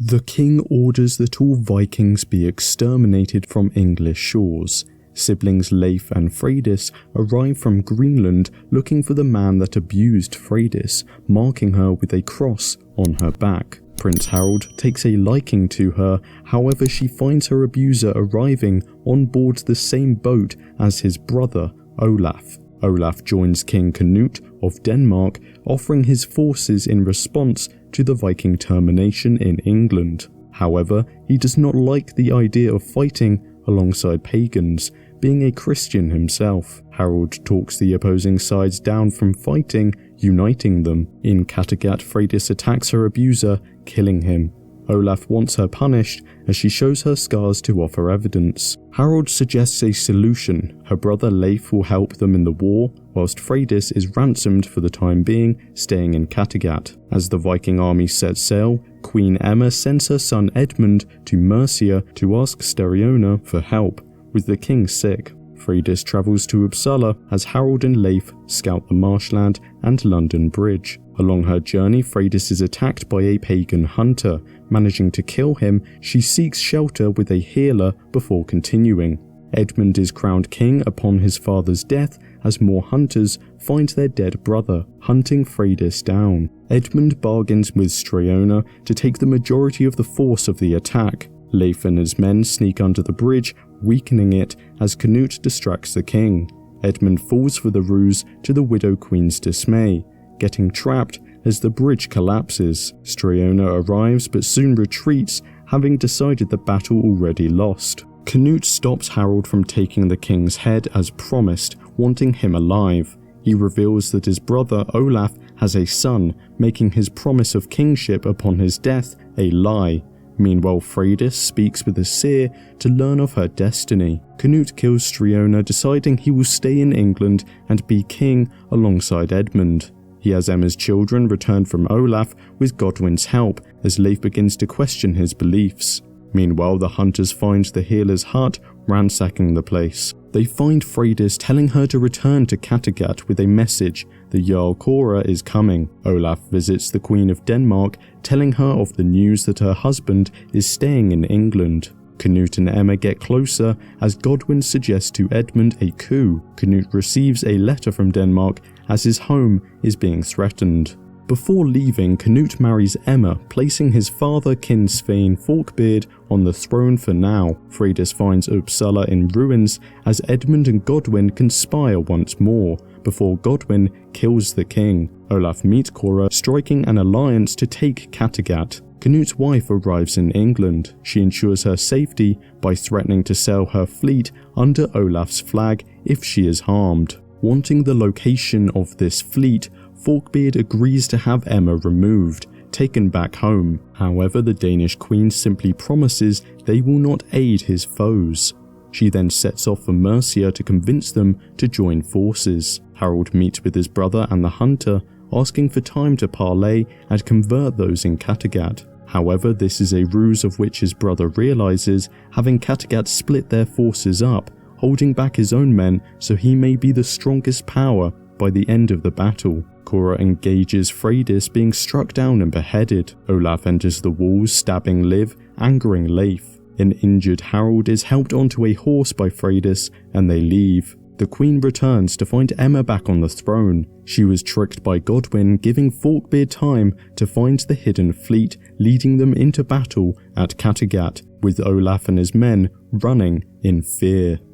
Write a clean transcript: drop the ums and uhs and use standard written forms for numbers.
The king orders that all Vikings be exterminated from English shores. Siblings Leif and Freydís arrive from Greenland looking for the man that abused Freydís, marking her with a cross on her back. Prince Harald takes a liking to her, however she finds her abuser arriving on board the same boat as his brother Olaf. Olaf joins King Canute of Denmark, offering his forces in response to the Viking termination in England. However, he does not like the idea of fighting alongside pagans, being a Christian himself. Harald talks the opposing sides down from fighting, uniting them. In Kattegat, Freydís attacks her abuser, killing him. Olaf wants her punished as she shows her scars to offer evidence. Harald suggests a solution. Her brother Leif will help them in the war, whilst Freydís is ransomed for the time being, staying in Kattegat. As the Viking army sets sail, Queen Emma sends her son Edmund to Mercia to ask Steriona for help, with the king sick. Freydís travels to Uppsala as Harald and Leif scout the marshland and London Bridge. Along her journey, Freydís is attacked by a pagan hunter. Managing to kill him, she seeks shelter with a healer before continuing. Edmund is crowned king upon his father's death as more hunters find their dead brother, hunting Freydís down. Edmund bargains with Steriona to take the majority of the force of the attack. Leif and his men sneak under the bridge, weakening it as Canute distracts the king. Edmund falls for the ruse to the Widow Queen's dismay, getting trapped as the bridge collapses. Steriona arrives but soon retreats, having decided the battle already lost. Canute stops Harald from taking the king's head as promised, wanting him alive. He reveals that his brother Olaf has a son, making his promise of kingship upon his death a lie. Meanwhile, Freydís speaks with a seer to learn of her destiny. Canute kills Steriona, deciding he will stay in England and be king alongside Edmund. He has Emma's children returned from Olaf with Godwin's help, as Leif begins to question his beliefs. Meanwhile, the hunters find the healer's hut, ransacking the place. They find Freydís telling her to return to Kattegat with a message: the Jarl Cora is coming. Olaf visits the Queen of Denmark, telling her of the news that her husband is staying in England. Canute and Emma get closer as Godwin suggests to Edmund a coup. Canute receives a letter from Denmark as his home is being threatened. Before leaving, Canute marries Emma, placing his father King Svein Forkbeard on the throne for now. Freydís finds Uppsala in ruins as Edmund and Godwin conspire once more, before Godwin kills the king. Olaf meets Cora, striking an alliance to take Kattegat. Canute's wife arrives in England. She ensures her safety by threatening to sail her fleet under Olaf's flag if she is harmed. Wanting the location of this fleet, Forkbeard agrees to have Emma removed, taken back home. However, the Danish queen simply promises they will not aid his foes. She then sets off for Mercia to convince them to join forces. Harald meets with his brother and the hunter, asking for time to parley and convert those in Kattegat. However, this is a ruse of which his brother realizes, having Kattegat split their forces up, holding back his own men so he may be the strongest power by the end of the battle. Cora engages Freydís, being struck down and beheaded. Olaf enters the walls, stabbing Liv, angering Leif. An injured Harald is helped onto a horse by Freydís, and they leave. The queen returns to find Emma back on the throne. She was tricked by Godwin, giving Forkbeard time to find the hidden fleet, leading them into battle at Kattegat, with Olaf and his men running in fear.